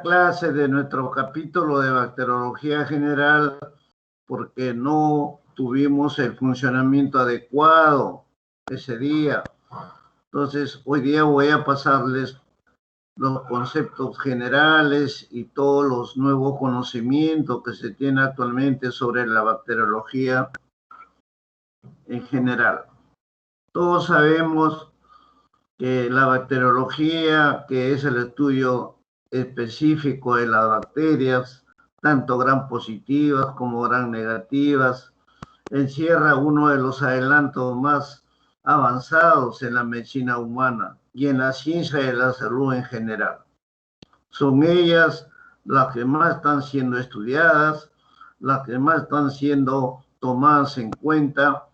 clase de nuestro capítulo de bacteriología general porque no tuvimos el funcionamiento adecuado ese día. Entonces, hoy día voy a pasarles los conceptos generales y todos los nuevos conocimientos que se tienen actualmente sobre la bacteriología en general. Todos sabemos que la bacteriología, que es el estudio específico de las bacterias, tanto gram positivas como gram negativas, encierra uno de los adelantos más avanzados en la medicina humana y en la ciencia de la salud en general. Son ellas las que más están siendo estudiadas, las que más están siendo tomadas en cuenta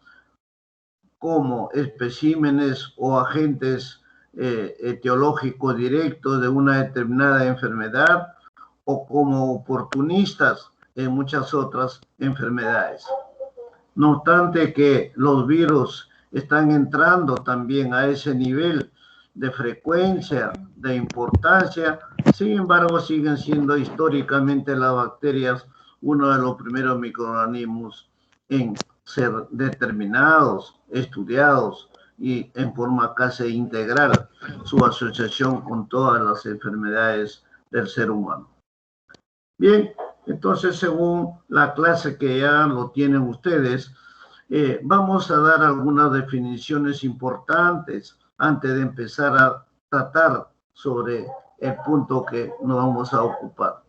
como especímenes o agentes etiológicos directos de una determinada enfermedad o como oportunistas en muchas otras enfermedades. No obstante que los virus están entrando también a ese nivel de frecuencia, de importancia, sin embargo siguen siendo históricamente las bacterias uno de los primeros microorganismos en ser determinados, estudiados y en forma casi integral su asociación con todas las enfermedades del ser humano. Bien, entonces según la clase que ya lo tienen ustedes, vamos a dar algunas definiciones importantes antes de empezar a tratar sobre el punto que nos vamos a ocupar.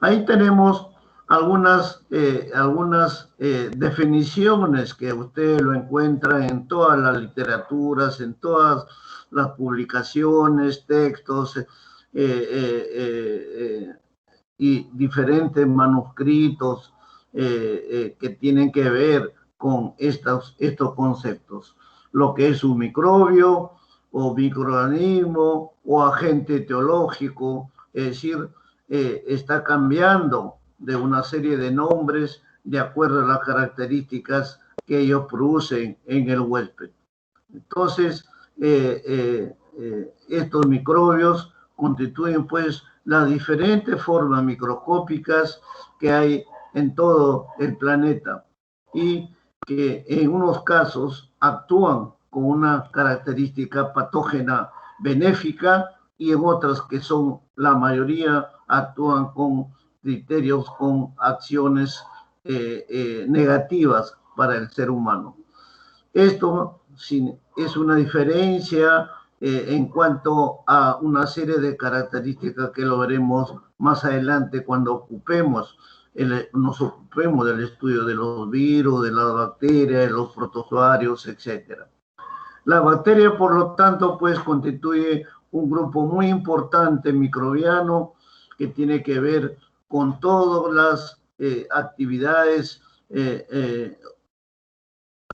Ahí tenemos algunas definiciones que ustedes lo encuentran en todas las literaturas, en todas las publicaciones, textos y diferentes manuscritos que tienen que ver con estos conceptos. Lo que es un microbio o microorganismo o agente etiológico, es decir, está cambiando de una serie de nombres de acuerdo a las características que ellos producen en el huésped. Entonces, estos microbios constituyen pues las diferentes formas microscópicas que hay en todo el planeta y que en unos casos actúan con una característica patógena benéfica y en otras que son la mayoría actúan con criterios, con acciones negativas para el ser humano. Esto es una diferencia en cuanto a una serie de características que lo veremos más adelante cuando nos ocupemos del estudio de los virus, de las bacterias, de los protozoarios, etc. La bacteria, por lo tanto, pues constituye un grupo muy importante microbiano que tiene que ver con todas las actividades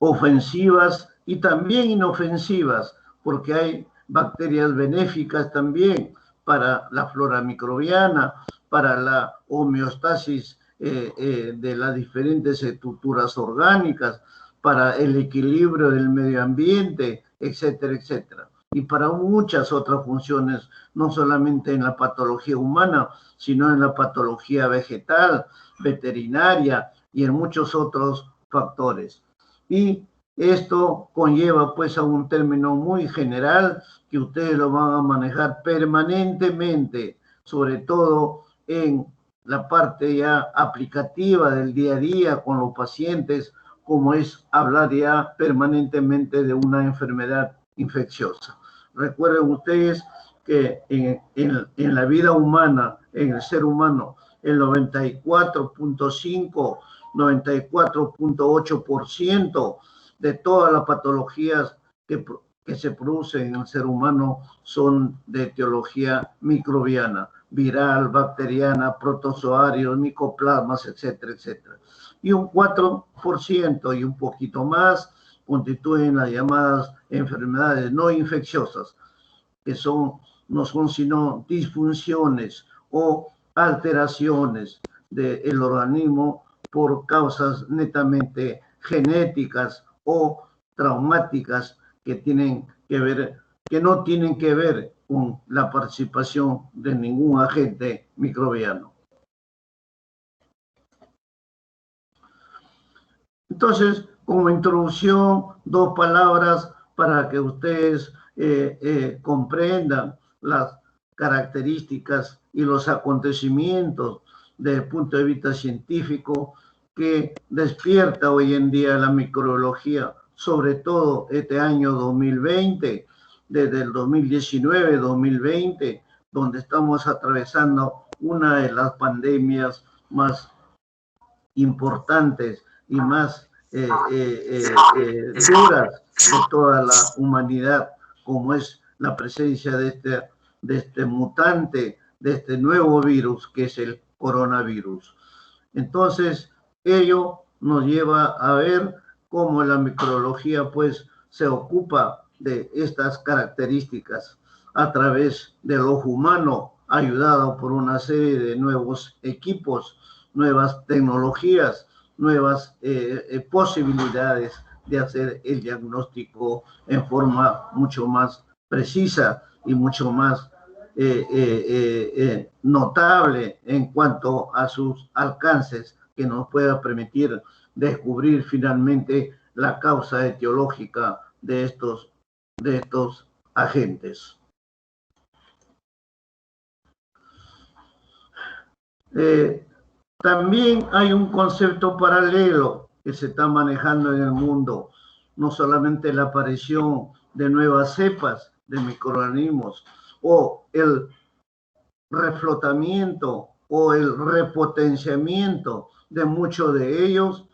ofensivas y también inofensivas, porque hay bacterias benéficas también para la flora microbiana, para la homeostasis de las diferentes estructuras orgánicas, para el equilibrio del medio ambiente, etcétera, etcétera. Y para muchas otras funciones, no solamente en la patología humana, sino en la patología vegetal, veterinaria y en muchos otros factores. Y esto conlleva pues a un término muy general que ustedes lo van a manejar permanentemente, sobre todo en la parte ya aplicativa del día a día con los pacientes, como es hablar ya permanentemente de una enfermedad infecciosa. Recuerden ustedes que en la vida humana, en el ser humano, el 94.5, 94.8% de todas las patologías que se producen en el ser humano son de etiología microbiana, viral, bacteriana, protozoarios, micoplasmas, etcétera, etcétera. Y un 4% y un poquito más constituyen las llamadas enfermedades no infecciosas, que no son sino disfunciones o alteraciones del organismo por causas netamente genéticas o traumáticas que tienen que ver que no tienen que ver con la participación de ningún agente microbiano. Entonces, como introducción, 2 palabras para que ustedes comprendan las características y los acontecimientos desde el punto de vista científico que despierta hoy en día la microbiología, sobre todo este año 2020, desde el 2019-2020, donde estamos atravesando una de las pandemias más importantes y más duras de toda la humanidad, como es la presencia de este mutante, de este nuevo virus que es el coronavirus. Entonces, ello nos lleva a ver cómo la microbiología pues se ocupa de estas características a través del ojo humano, ayudado por una serie de nuevos equipos, nuevas tecnologías, nuevas posibilidades de hacer el diagnóstico en forma mucho más precisa y mucho más notable en cuanto a sus alcances, que nos pueda permitir descubrir finalmente la causa etiológica de estos agentes. También hay un concepto paralelo que se está manejando en el mundo, no solamente la aparición de nuevas cepas de microorganismos o el reflotamiento o el repotenciamiento de muchos de ellos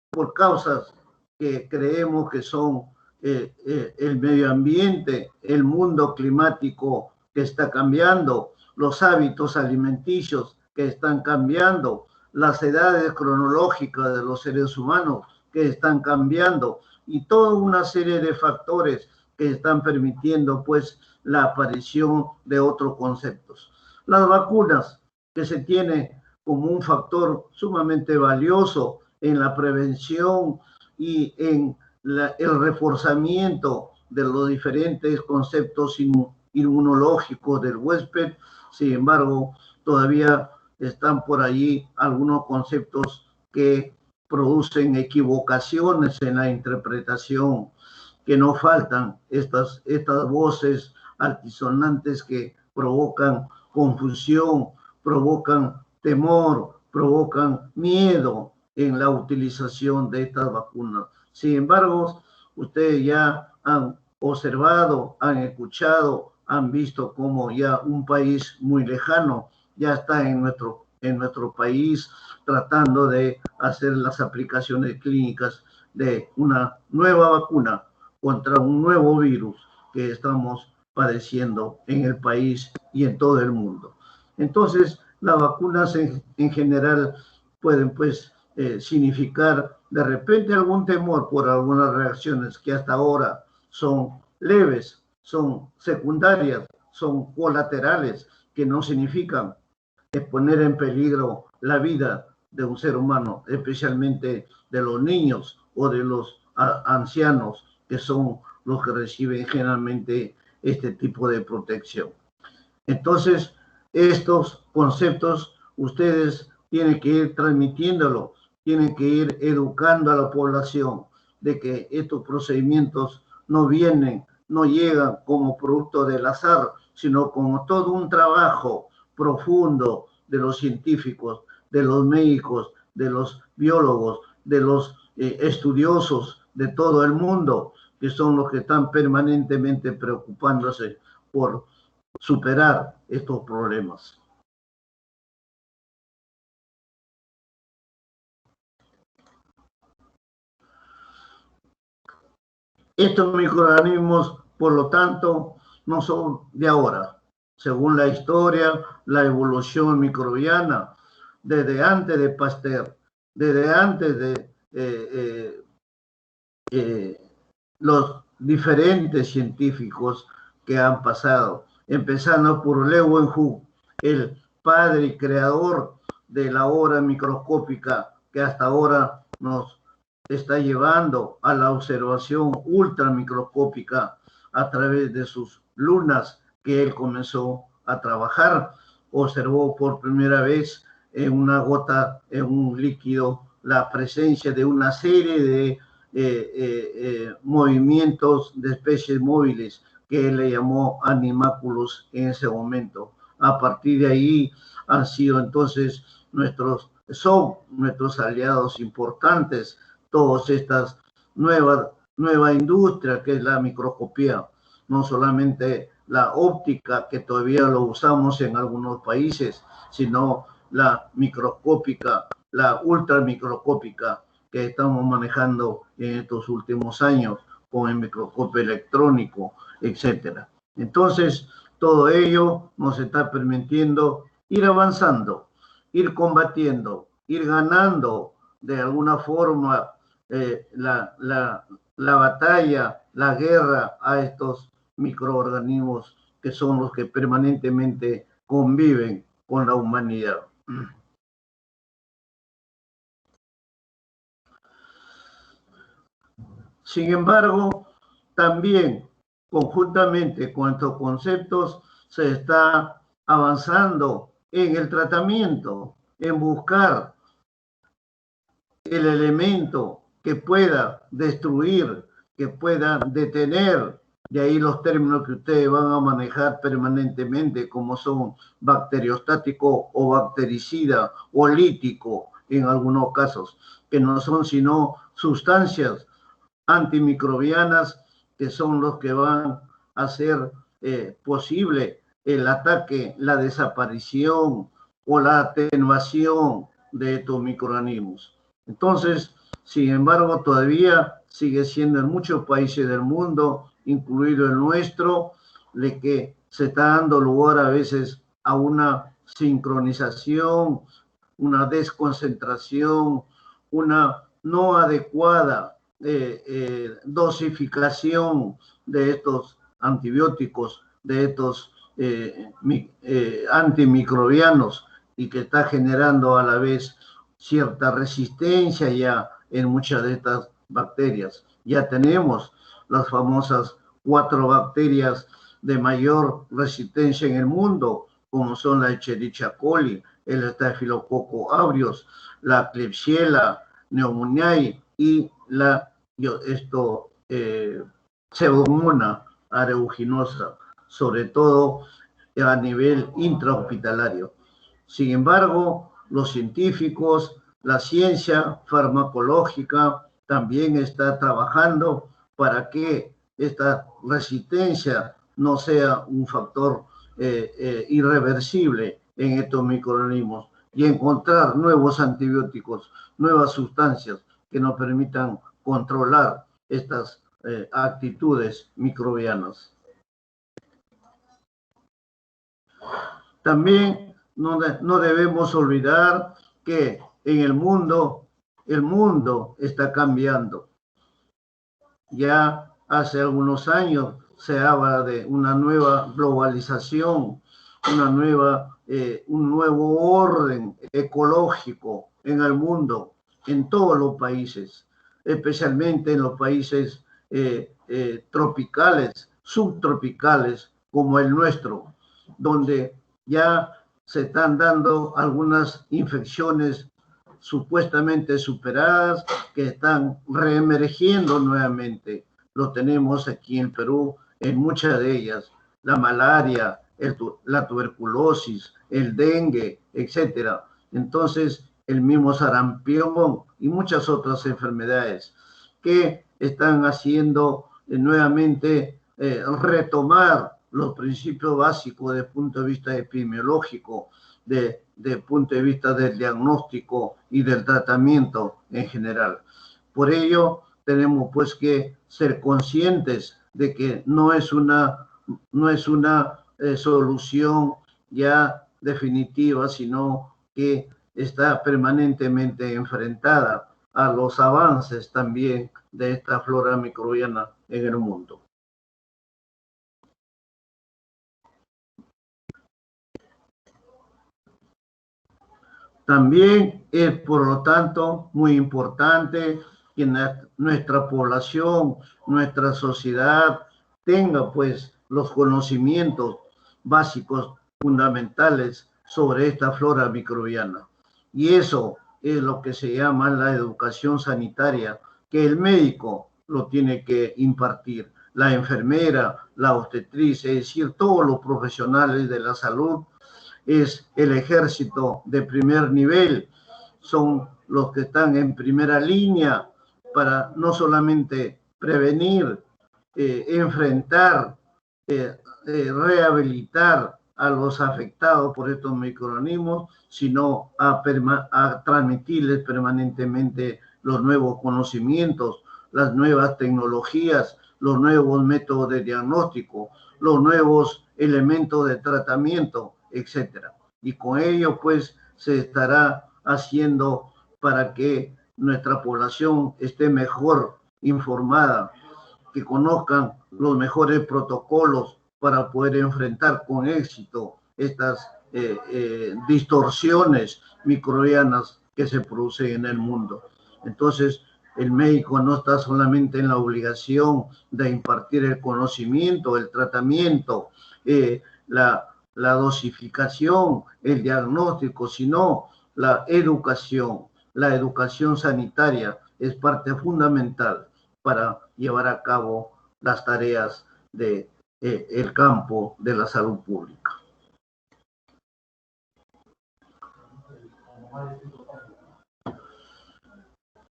por causas que creemos que son el medio ambiente, el mundo climático que está cambiando, los hábitos alimenticios que están cambiando, las edades cronológicas de los seres humanos que están cambiando y toda una serie de factores que están permitiendo pues la aparición de otros conceptos. Las vacunas, que se tiene como un factor sumamente valioso en la prevención y en el reforzamiento de los diferentes conceptos inmunológicos del huésped. Sin embargo, todavía están por allí algunos conceptos que producen equivocaciones en la interpretación, que no faltan estas voces altisonantes que provocan confusión, provocan temor, provocan miedo en la utilización de estas vacunas. Sin embargo, ustedes ya han observado, han escuchado, han visto cómo ya un país muy lejano ya está en nuestro país tratando de hacer las aplicaciones clínicas de una nueva vacuna contra un nuevo virus que estamos padeciendo en el país y en todo el mundo. Entonces, las vacunas en general pueden pues significar de repente algún temor por algunas reacciones que hasta ahora son leves, son secundarias, son colaterales, que no significan poner en peligro la vida de un ser humano, especialmente de los niños o de los ancianos, que son los que reciben generalmente este tipo de protección. Entonces, estos conceptos ustedes tienen que ir transmitiéndolo, tienen que ir educando a la población de que estos procedimientos no llegan como producto del azar, sino como todo un trabajo profundo de los científicos, de los médicos, de los biólogos, de los estudiosos de todo el mundo, que son los que están permanentemente preocupándose por superar estos problemas. Estos microorganismos, por lo tanto, no son de ahora. Según la historia, la evolución microbiana, desde antes de Pasteur, desde antes de los diferentes científicos que han pasado, empezando por Leeuwenhoek, el padre y creador de la obra microscópica que hasta ahora nos está llevando a la observación ultramicroscópica a través de sus lunas que él comenzó a trabajar. Observó por primera vez en una gota, en un líquido, la presencia de una serie de movimientos de especies móviles que él le llamó animáculos en ese momento. A partir de ahí han sido entonces son nuestros aliados importantes, todas estas nueva industria que es la microscopía, no solamente la óptica, que todavía lo usamos en algunos países, sino la microscópica, la ultramicroscópica que estamos manejando en estos últimos años con el microscopio electrónico, etcétera. Entonces, todo ello nos está permitiendo ir avanzando, ir combatiendo, ir ganando de alguna forma la batalla, la guerra a estos microorganismos que son los que permanentemente conviven con la humanidad. Sin embargo, también conjuntamente con estos conceptos se está avanzando en el tratamiento, en buscar el elemento que pueda destruir, que pueda detener, de ahí los términos que ustedes van a manejar permanentemente, como son bacteriostático o bactericida o lítico en algunos casos, que no son sino sustancias antimicrobianas que son los que van a hacer posible el ataque, la desaparición o la atenuación de estos microorganismos. Entonces, sin embargo, todavía sigue siendo en muchos países del mundo, incluido el nuestro, de que se está dando lugar a veces a una sincronización, una desconcentración, una no adecuada dosificación de estos antibióticos, de estos antimicrobianos, y que está generando a la vez cierta resistencia ya en muchas de estas bacterias. Ya tenemos las famosas 4 bacterias de mayor resistencia en el mundo, como son la Escherichia coli, el Staphylococcus aureus, la Klebsiella pneumoniae y la Pseudomonas aeruginosa, sobre todo a nivel intrahospitalario. Sin embargo, los científicos, la ciencia farmacológica también está trabajando para que esta resistencia no sea un factor irreversible en estos microorganismos y encontrar nuevos antibióticos, nuevas sustancias que nos permitan controlar estas actitudes microbianas. También no debemos olvidar que en el mundo está cambiando. Ya hace algunos años se habla de una nueva globalización, un nuevo orden ecológico en el mundo, en todos los países, especialmente en los países tropicales, subtropicales, como el nuestro, donde ya se están dando algunas infecciones supuestamente superadas que están reemergiendo nuevamente. Lo tenemos aquí en Perú en muchas de ellas, la malaria, la tuberculosis, el dengue, etcétera. Entonces, el mismo sarampión y muchas otras enfermedades que están haciendo nuevamente retomar los principios básicos desde el punto de vista epidemiológico, desde el punto de vista del diagnóstico y del tratamiento en general. Por ello, tenemos pues que ser conscientes de que no es una solución ya definitiva, sino que está permanentemente enfrentada a los avances también de esta flora microbiana en el mundo. También es, por lo tanto, muy importante que nuestra población, nuestra sociedad, tenga pues los conocimientos básicos fundamentales sobre esta flora microbiana. Y eso es lo que se llama la educación sanitaria, que el médico lo tiene que impartir, la enfermera, la obstetriz, es decir, todos los profesionales de la salud, es el ejército de primer nivel, son los que están en primera línea para no solamente prevenir, enfrentar, rehabilitar a los afectados por estos microorganismos, sino a transmitirles permanentemente los nuevos conocimientos, las nuevas tecnologías, los nuevos métodos de diagnóstico, los nuevos elementos de tratamiento, etcétera. Y con ello, pues, se estará haciendo para que nuestra población esté mejor informada, que conozcan los mejores protocolos para poder enfrentar con éxito estas distorsiones microbianas que se producen en el mundo. Entonces, el médico no está solamente en la obligación de impartir el conocimiento, el tratamiento, la dosificación, el diagnóstico, sino la educación. La educación sanitaria es parte fundamental para llevar a cabo las tareas de el campo de la salud pública.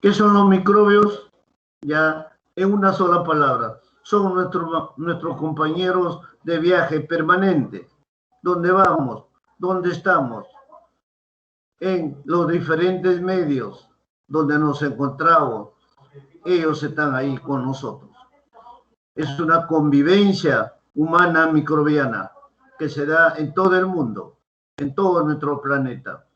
¿Qué son los microbios? Ya en una sola palabra, son nuestros compañeros de viaje permanente. ¿Dónde vamos? ¿Dónde estamos? En los diferentes medios donde nos encontramos, ellos están ahí con nosotros. Es una convivencia humana microbiana que se da en todo el mundo, en todo nuestro planeta.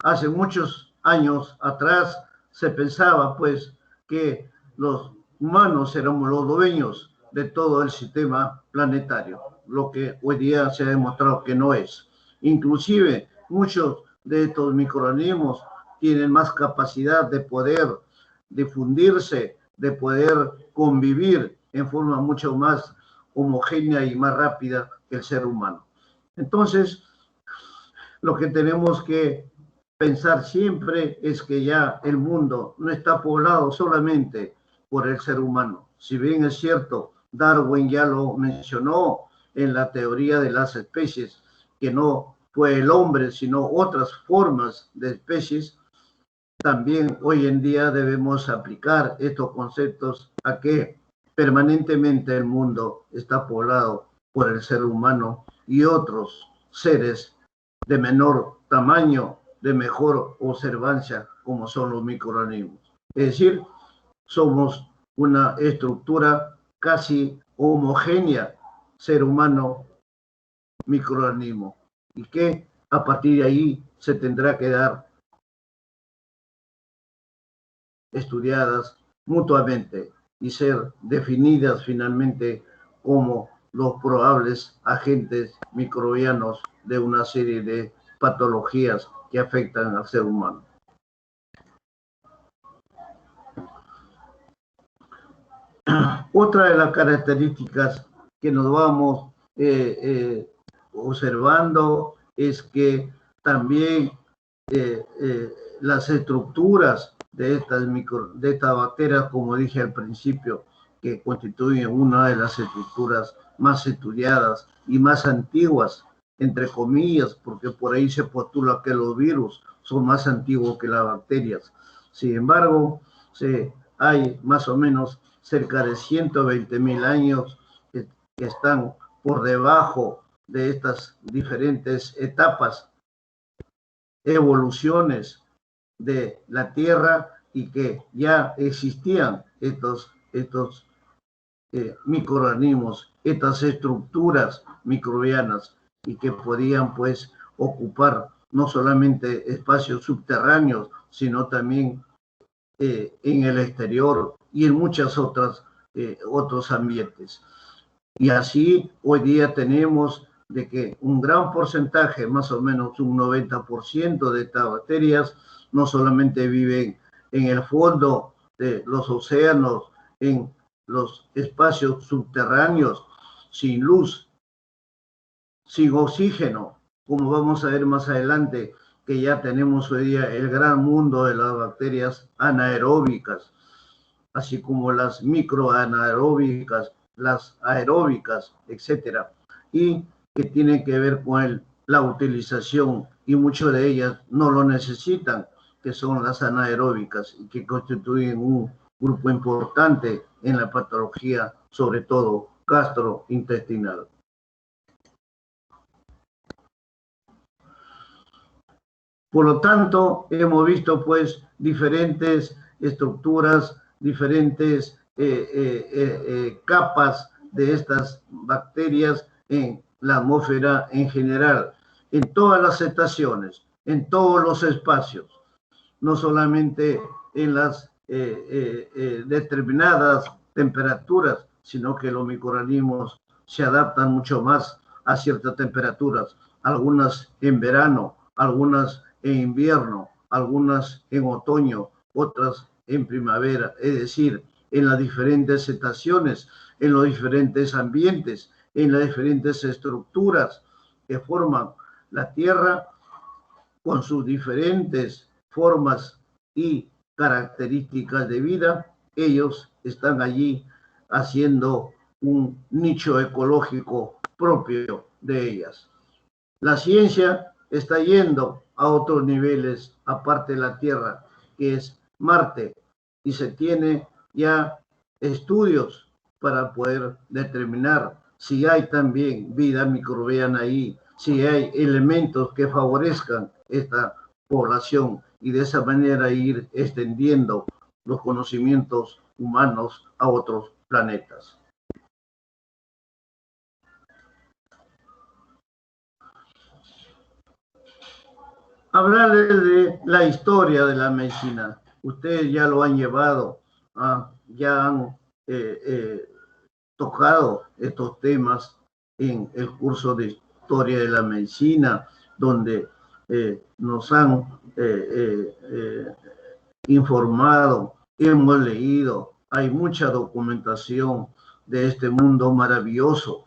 Hace muchos años atrás se pensaba pues que los humanos éramos los dueños de todo el sistema planetario, lo que hoy día se ha demostrado que no es. Inclusive muchos de estos microorganismos tienen más capacidad de poder difundirse, de poder convivir en forma mucho más homogénea y más rápida que el ser humano. Entonces, lo que tenemos que pensar siempre es que ya el mundo no está poblado solamente por el ser humano. Si bien es cierto, Darwin ya lo mencionó en la teoría de las especies, que no fue el hombre, sino otras formas de especies, también hoy en día debemos aplicar estos conceptos a que permanentemente el mundo está poblado por el ser humano y otros seres de menor tamaño, de mejor observancia, como son los microorganismos. Es decir, somos una estructura casi homogénea, ser humano, microorganismo, y que a partir de ahí se tendrá que dar estudiadas mutuamente y ser definidas finalmente como los probables agentes microbianos de una serie de patologías que afectan al ser humano. Otra de las características que nos vamos observando es que también las estructuras de estas bacterias, como dije al principio, que constituyen una de las estructuras más estudiadas y más antiguas, entre comillas, porque por ahí se postula que los virus son más antiguos que las bacterias. Sin embargo, hay más o menos cerca de 120.000 años que están por debajo de estas diferentes etapas, evoluciones de la Tierra, y que ya existían estos microorganismos, estas estructuras microbianas, y que podían pues ocupar no solamente espacios subterráneos, sino también en el exterior y en muchas otros ambientes. Y así hoy día tenemos de que un gran porcentaje, más o menos un 90% de estas bacterias, no solamente viven en el fondo de los océanos, en los espacios subterráneos sin luz, sin oxígeno, como vamos a ver más adelante, que ya tenemos hoy día el gran mundo de las bacterias anaeróbicas, así como las microanaeróbicas, las aeróbicas, etcétera, y que tienen que ver con la utilización, y muchas de ellas no lo necesitan, que son las anaeróbicas, y que constituyen un grupo importante en la patología, sobre todo gastrointestinal. Por lo tanto, hemos visto pues diferentes estructuras, diferentes capas de estas bacterias en la atmósfera en general, en todas las estaciones, en todos los espacios, no solamente en las determinadas temperaturas, sino que los microorganismos se adaptan mucho más a ciertas temperaturas, algunas en verano, algunas en invierno, algunas en otoño, otras en primavera, es decir, en las diferentes estaciones, en los diferentes ambientes, en las diferentes estructuras que forman la Tierra con sus diferentes formas y características de vida. Ellos están allí haciendo un nicho ecológico propio de ellas. La ciencia está yendo a otros niveles aparte de la Tierra, que es Marte, y se tiene ya estudios para poder determinar si hay también vida microbiana ahí, si hay elementos que favorezcan esta población, y de esa manera ir extendiendo los conocimientos humanos a otros planetas. Hablarles de la historia de la medicina. Ustedes ya lo han llevado, ya han tocado estos temas en el curso de historia de la medicina, donde nos han informado, hemos leído, hay mucha documentación de este mundo maravilloso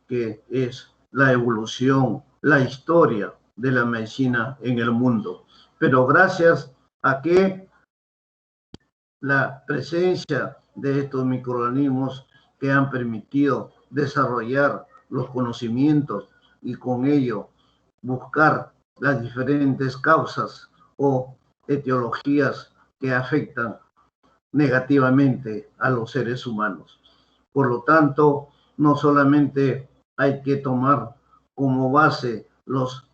que es la evolución, la historia de la medicina en el mundo. Pero gracias a que la presencia de estos microorganismos que han permitido desarrollar los conocimientos y con ello buscar las diferentes causas o etiologías que afectan negativamente a los seres humanos. Por lo tanto, no solamente hay que tomar como base los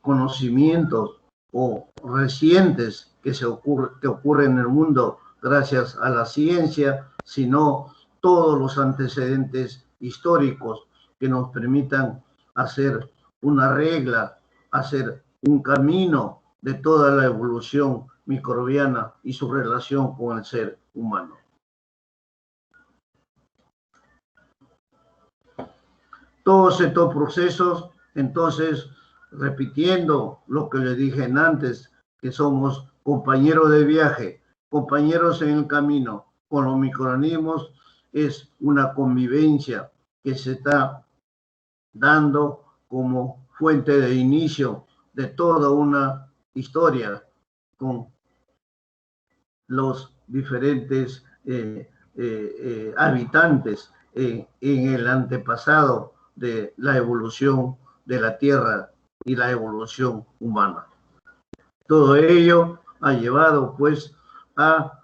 conocimientos o recientes que ocurren en el mundo gracias a la ciencia, sino todos los antecedentes históricos que nos permitan hacer una regla, hacer un camino de toda la evolución microbiana y su relación con el ser humano. Todos estos procesos, entonces, repitiendo lo que les dije antes, que somos compañeros de viaje, compañeros en el camino con los microorganismos, es una convivencia que se está dando como fuente de inicio de toda una historia con los diferentes habitantes en el antepasado de la evolución de la Tierra y la evolución humana. Todo ello ha llevado pues a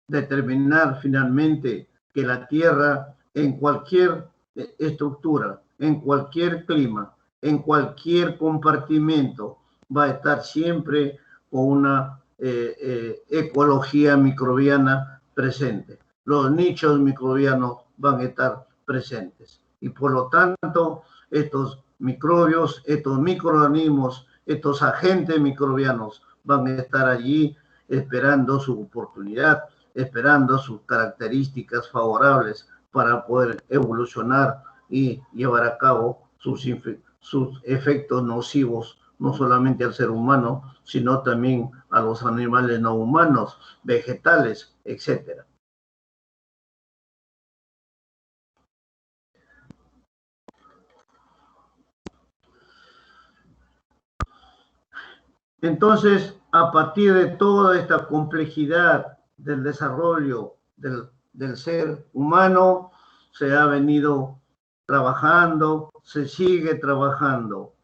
determinar finalmente que la Tierra en cualquier estructura, en cualquier clima, en cualquier compartimento, va a estar siempre con una ecología microbiana presente. Los nichos microbianos van a estar presentes. Y por lo tanto, estos microbios, estos microorganismos, estos agentes microbianos van a estar allí esperando su oportunidad, esperando sus características favorables para poder evolucionar y llevar a cabo sus efectos nocivos, no solamente al ser humano, sino también a los animales no humanos, vegetales, etc. Entonces, a partir de toda esta complejidad del desarrollo del ser humano, se ha venido trabajando, se sigue trabajando.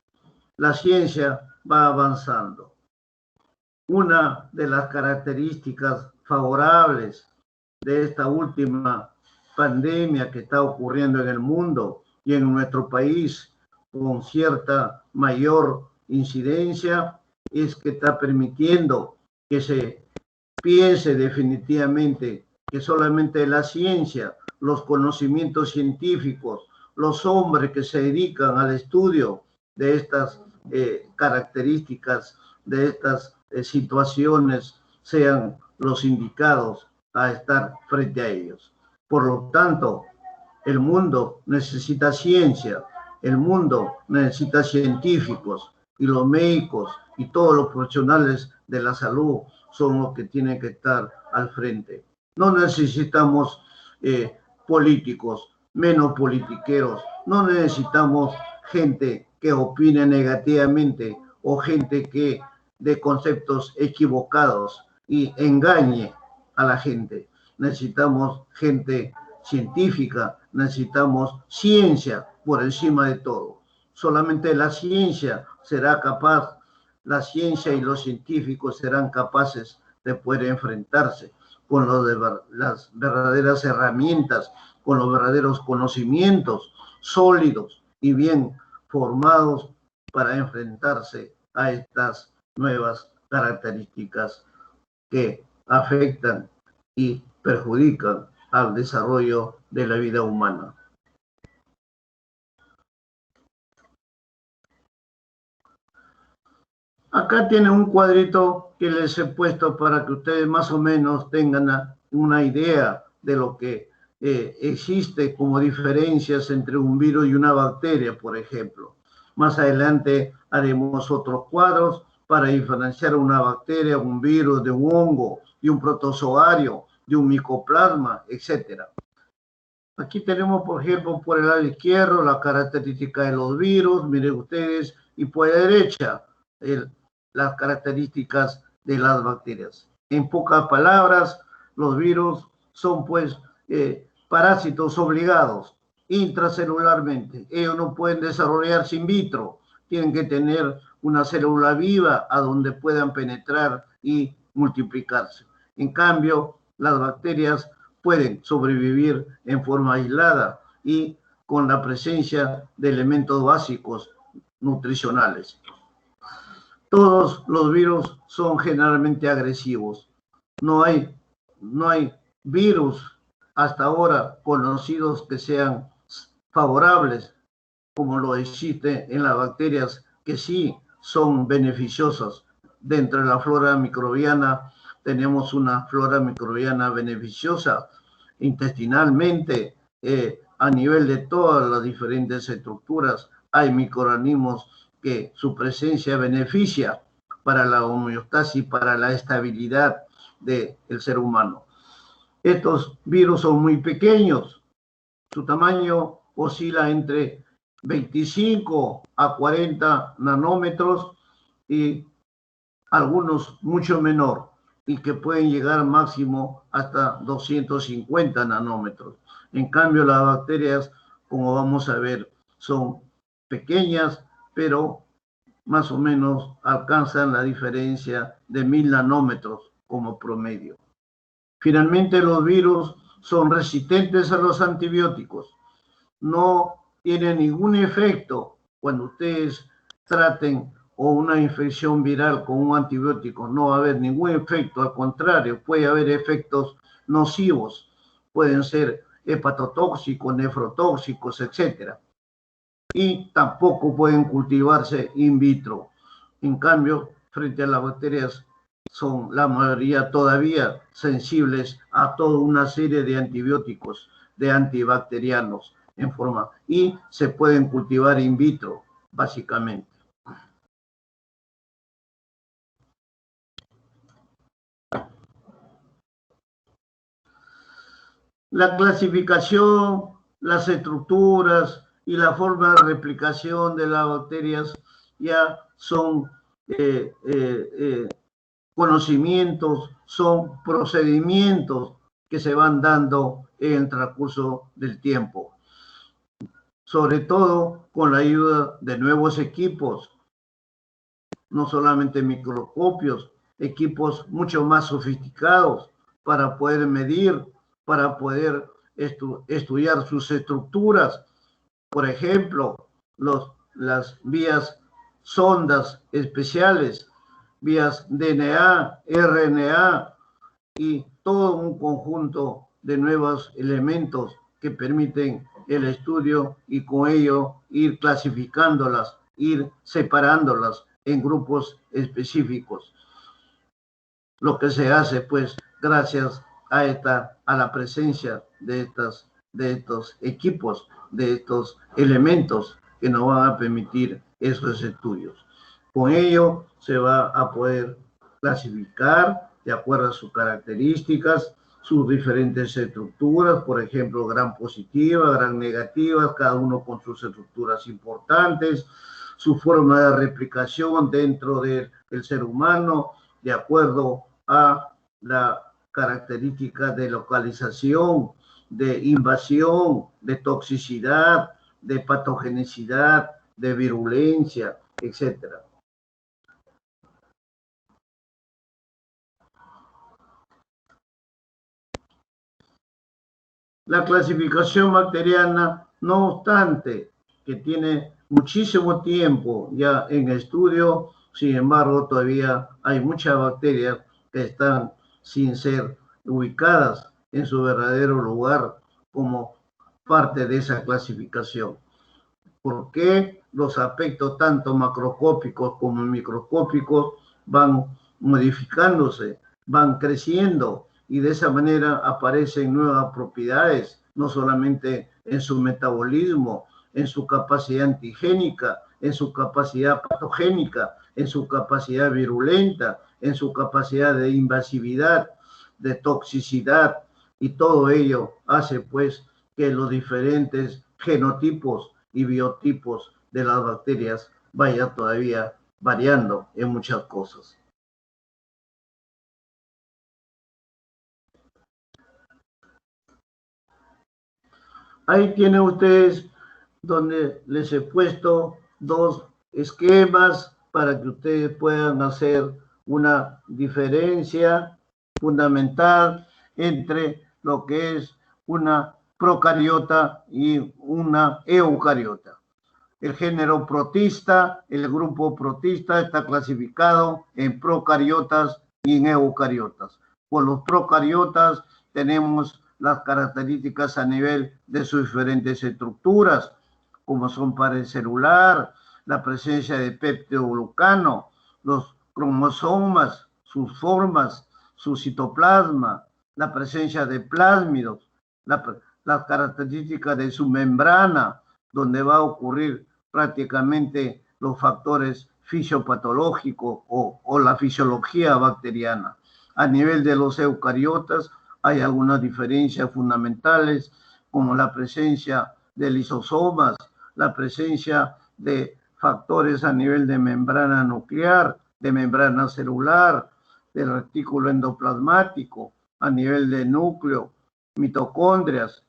La ciencia va avanzando. Una de las características favorables de esta última pandemia que está ocurriendo en el mundo y en nuestro país con cierta mayor incidencia es que está permitiendo que se piense definitivamente que solamente la ciencia, los conocimientos científicos, los hombres que se dedican al estudio de estas características, de estas situaciones, sean los indicados a estar frente a ellos. Por lo tanto, el mundo necesita ciencia, el mundo necesita científicos y los médicos y todos los profesionales de la salud son los que tienen que estar al frente. No necesitamos políticos, menos politiqueros, no necesitamos gente que opine negativamente o gente que dé conceptos equivocados y engañe a la gente. Necesitamos gente científica, necesitamos ciencia por encima de todo. Solamente la ciencia será capaz, la ciencia y los científicos serán capaces de poder enfrentarse con las verdaderas herramientas, con los verdaderos conocimientos sólidos y bien formados para enfrentarse a estas nuevas características que afectan y perjudican al desarrollo de la vida humana. Acá tiene un cuadrito que les he puesto para que ustedes más o menos tengan una idea de lo que existe como diferencias entre un virus y una bacteria, por ejemplo. Más adelante haremos otros cuadros para diferenciar una bacteria, un virus, de un hongo, de un protozoario, de un micoplasma, etc. Aquí tenemos, por ejemplo, por el lado izquierdo, la característica de los virus, miren ustedes, y por la derecha, las características de las bacterias. En pocas palabras, los virus son pues parásitos obligados intracelularmente. Ellos no pueden desarrollarse in vitro, tienen que tener una célula viva a donde puedan penetrar y multiplicarse. En cambio, las bacterias pueden sobrevivir en forma aislada y con la presencia de elementos básicos nutricionales. Todos los virus son generalmente agresivos. No hay virus hasta ahora conocidos que sean favorables, como lo existe en las bacterias, que sí son beneficiosas. Dentro de la flora microbiana tenemos una flora microbiana beneficiosa intestinalmente, a nivel de todas las diferentes estructuras. Hay microorganismos que su presencia beneficia para la homeostasis, para la estabilidad del ser humano. Estos virus son muy pequeños, su tamaño oscila entre 25 a 40 nanómetros y algunos mucho menor, y que pueden llegar máximo hasta 250 nanómetros. En cambio, las bacterias, como vamos a ver, son pequeñas, pero más o menos alcanzan la diferencia de 1000 nanómetros como promedio. Finalmente, los virus son resistentes a los antibióticos. No tienen ningún efecto cuando ustedes traten o una infección viral con un antibiótico. No va a haber ningún efecto, al contrario, puede haber efectos nocivos. Pueden ser hepatotóxicos, nefrotóxicos, etc. Y tampoco pueden cultivarse in vitro. En cambio, frente a las bacterias, son la mayoría todavía sensibles a toda una serie de antibióticos, de antibacterianos en forma, y se pueden cultivar in vitro, básicamente. La clasificación, las estructuras y la forma de replicación de las bacterias ya son conocimientos, son procedimientos que se van dando en el transcurso del tiempo. Sobre todo con la ayuda de nuevos equipos, no solamente microscopios, equipos mucho más sofisticados para poder medir, para poder estudiar sus estructuras. Por ejemplo, las vías sondas especiales, vías DNA, RNA y todo un conjunto de nuevos elementos que permiten el estudio y con ello ir clasificándolas, ir separándolas en grupos específicos. Lo que se hace, pues, gracias a la presencia de estos equipos, de estos elementos que nos van a permitir esos estudios. Con ello se va a poder clasificar de acuerdo a sus características, sus diferentes estructuras, por ejemplo, gran positiva, gran negativa, cada uno con sus estructuras importantes, su forma de replicación dentro del ser humano, de acuerdo a la característica de localización, de invasión, de toxicidad, de patogenicidad, de virulencia, etc. La clasificación bacteriana, no obstante, que tiene muchísimo tiempo ya en estudio, sin embargo, todavía hay muchas bacterias que están sin ser ubicadas en su verdadero lugar como parte de esa clasificación. ¿Por qué los aspectos tanto macroscópicos como microscópicos van modificándose, van creciendo y de esa manera aparecen nuevas propiedades, no solamente en su metabolismo, en su capacidad antigénica, en su capacidad patogénica, en su capacidad virulenta, en su capacidad de invasividad, de toxicidad, y todo ello hace pues que los diferentes genotipos y biotipos de las bacterias vaya todavía variando en muchas cosas. Ahí tienen ustedes donde les he puesto dos esquemas para que ustedes puedan hacer una diferencia fundamental entre lo que es una procariota y una eucariota. El género protista, el grupo protista está clasificado en procariotas y en eucariotas. Por los procariotas tenemos las características a nivel de sus diferentes estructuras, como son pared celular, la presencia de peptidoglucano, los cromosomas, sus formas, su citoplasma, la presencia de plásmidos, las características de su membrana, donde va a ocurrir prácticamente los factores fisiopatológicos o la fisiología bacteriana. A nivel de los eucariotas hay algunas diferencias fundamentales, como la presencia de lisosomas, la presencia de factores a nivel de membrana nuclear, de membrana celular, del retículo endoplasmático, a nivel de núcleo, mitocondrias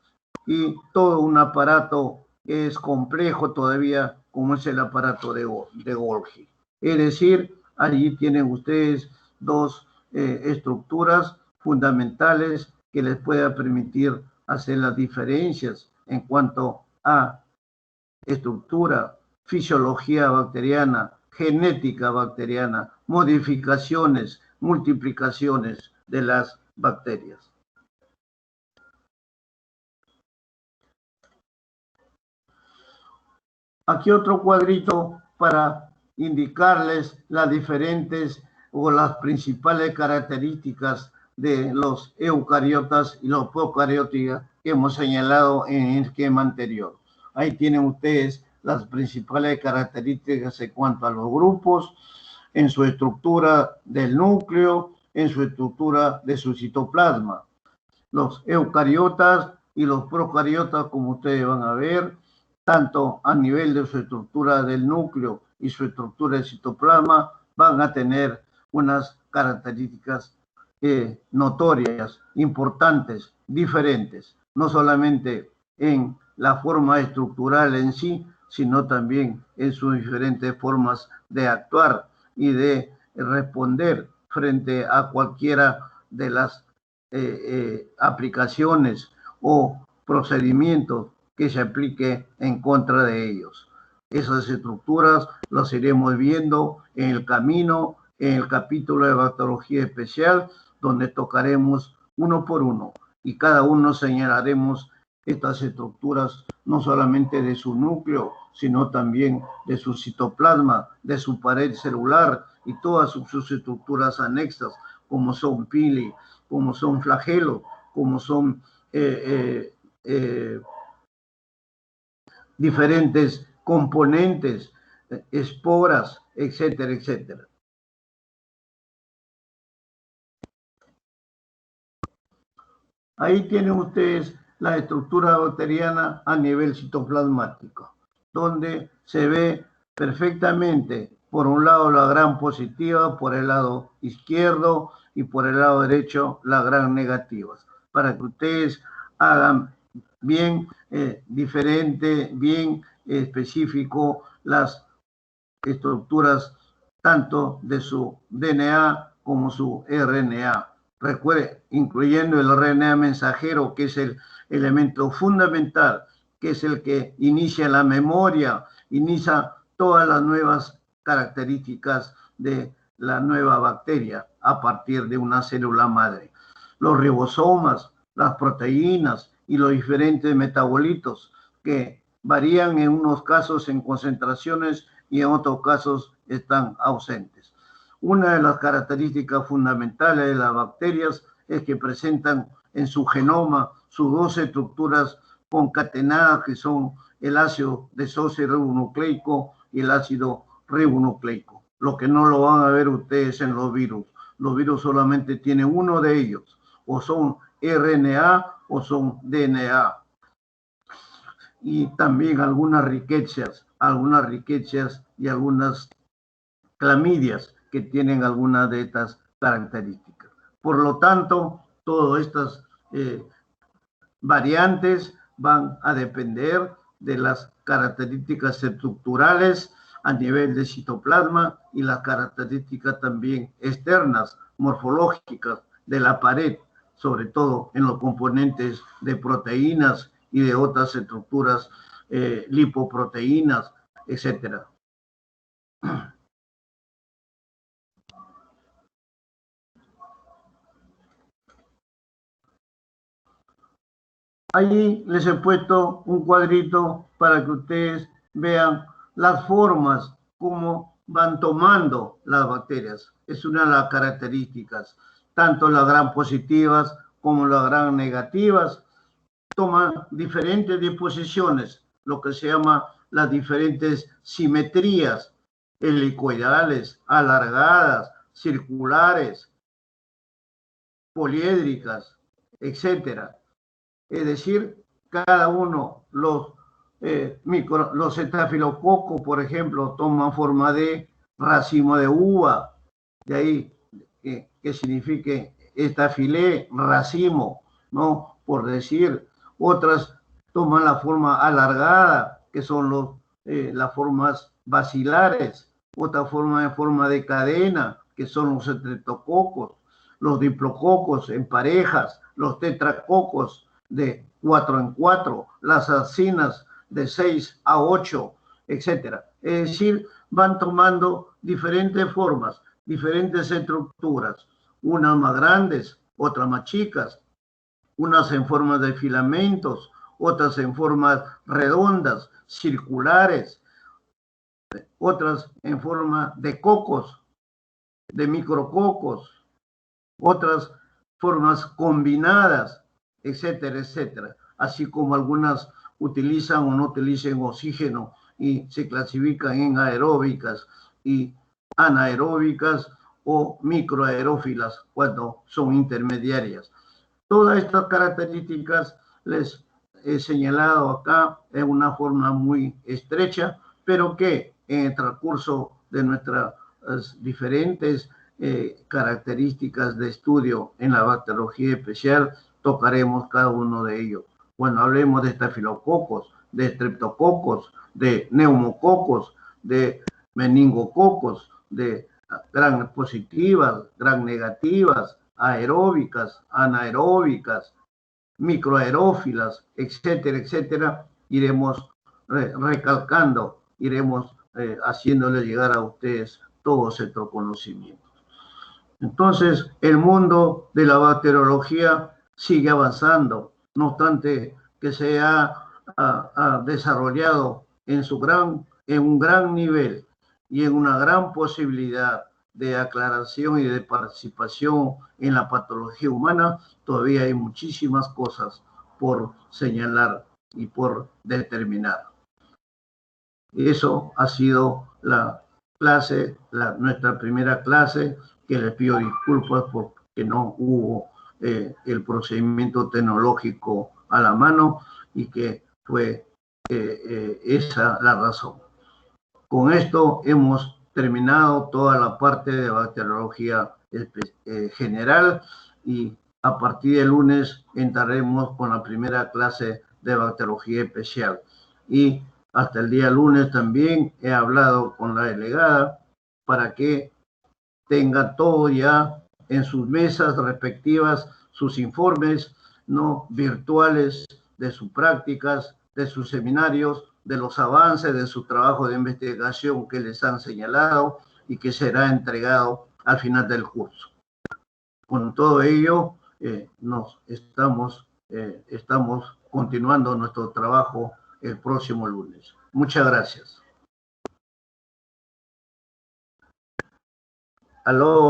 y todo un aparato que es complejo todavía, como es el aparato de Golgi. Es decir, allí tienen ustedes dos estructuras fundamentales que les pueda permitir hacer las diferencias en cuanto a estructura, fisiología bacteriana, genética bacteriana, modificaciones, multiplicaciones de las bacterias. Aquí otro cuadrito para indicarles las diferentes o las principales características de los eucariotas y los procariotas que hemos señalado en el esquema anterior. Ahí tienen ustedes las principales características en cuanto a los grupos, en su estructura del núcleo, en su estructura de su citoplasma. Los eucariotas y los procariotas, como ustedes van a ver, tanto a nivel de su estructura del núcleo y su estructura de citoplasma, van a tener unas características notorias, importantes, diferentes, no solamente en la forma estructural en sí, sino también en sus diferentes formas de actuar y de responder frente a cualquiera de las aplicaciones o procedimientos que se aplique en contra de ellos. Esas estructuras las iremos viendo en el camino, en el capítulo de bacteriología especial, donde tocaremos uno por uno y cada uno señalaremos estas estructuras no solamente de su núcleo, sino también de su citoplasma, de su pared celular y todas sus estructuras anexas, como son pili, como son flagelos, como son diferentes componentes, esporas, etcétera, etcétera. Ahí tienen ustedes la estructura bacteriana a nivel citoplasmático, donde se ve perfectamente, por un lado la gran positiva, por el lado izquierdo y por el lado derecho la gran negativa, para que ustedes hagan bien diferente, bien específico las estructuras tanto de su DNA como su RNA. Recuerde, incluyendo el RNA mensajero, que es el elemento fundamental, que es el que inicia la memoria, inicia todas las nuevas características de la nueva bacteria a partir de una célula madre. Los ribosomas, las proteínas y los diferentes metabolitos que varían en unos casos en concentraciones y en otros casos están ausentes. Una de las características fundamentales de las bacterias es que presentan en su genoma sus dos estructuras concatenadas, que son el ácido desoxirribonucleico y el ácido ribonucleico, lo que no lo van a ver ustedes en los virus. Los virus solamente tienen uno de ellos, o son RNA o son DNA. Y también algunas riquezas y algunas clamidias que tienen algunas de estas características. Por lo tanto, todas estas variantes van a depender de las características estructurales a nivel de citoplasma y las características también externas, morfológicas de la pared, sobre todo en los componentes de proteínas y de otras estructuras, lipoproteínas, etcétera. Allí les he puesto un cuadrito para que ustedes vean las formas como van tomando las bacterias. Es una de las características, tanto las gram positivas como las gram negativas toman diferentes disposiciones, lo que se llama las diferentes simetrías helicoidales, alargadas, circulares, poliédricas, etcétera. Es decir, cada uno, los estafilococos, por ejemplo, toman forma de racimo de uva, de ahí que signifique estafilé, racimo, ¿no? Por decir, otras toman la forma alargada, que son las formas basilares, otra forma en forma de cadena, que son los estreptococos, los diplococos en parejas, los tetracocos de 4 en 4, las acinas de 6 a 8, etcétera. Es decir, van tomando diferentes formas, diferentes estructuras, unas más grandes, otras más chicas, unas en forma de filamentos, otras en formas redondas, circulares, otras en forma de cocos, de micrococos, otras formas combinadas, etcétera, etcétera. Así como algunas utilizan o no utilizan oxígeno y se clasifican en aeróbicas y anaeróbicas o microaerófilas cuando son intermediarias. Todas estas características les he señalado acá en una forma muy estrecha, pero que en el transcurso de nuestra diferentes características de estudio en la bacteriología especial, tocaremos cada uno de ellos. Bueno, hablemos de estafilococos, de estreptococos, de neumococos, de meningococos, de gram positivas, gram negativas, aeróbicas, anaeróbicas, microaerófilas, etcétera, etcétera. Iremos recalcando, iremos haciéndole llegar a ustedes todos estos conocimientos. Entonces, el mundo de la bacteriología sigue avanzando, no obstante que se ha desarrollado en un gran nivel y en una gran posibilidad de aclaración y de participación en la patología humana. Todavía hay muchísimas cosas por señalar y por determinar. Eso ha sido la clase, nuestra primera clase, que les pido disculpas porque no hubo el procedimiento tecnológico a la mano y que fue esa la razón. Con esto hemos terminado toda la parte de bacteriología general y a partir del lunes entraremos con la primera clase de bacteriología especial. Y hasta el día lunes también he hablado con la delegada para que tenga todo ya en sus mesas respectivas, sus informes no virtuales de sus prácticas, de sus seminarios, de los avances de su trabajo de investigación que les han señalado y que será entregado al final del curso. Con todo ello, estamos continuando nuestro trabajo el próximo lunes. Muchas gracias. Aló.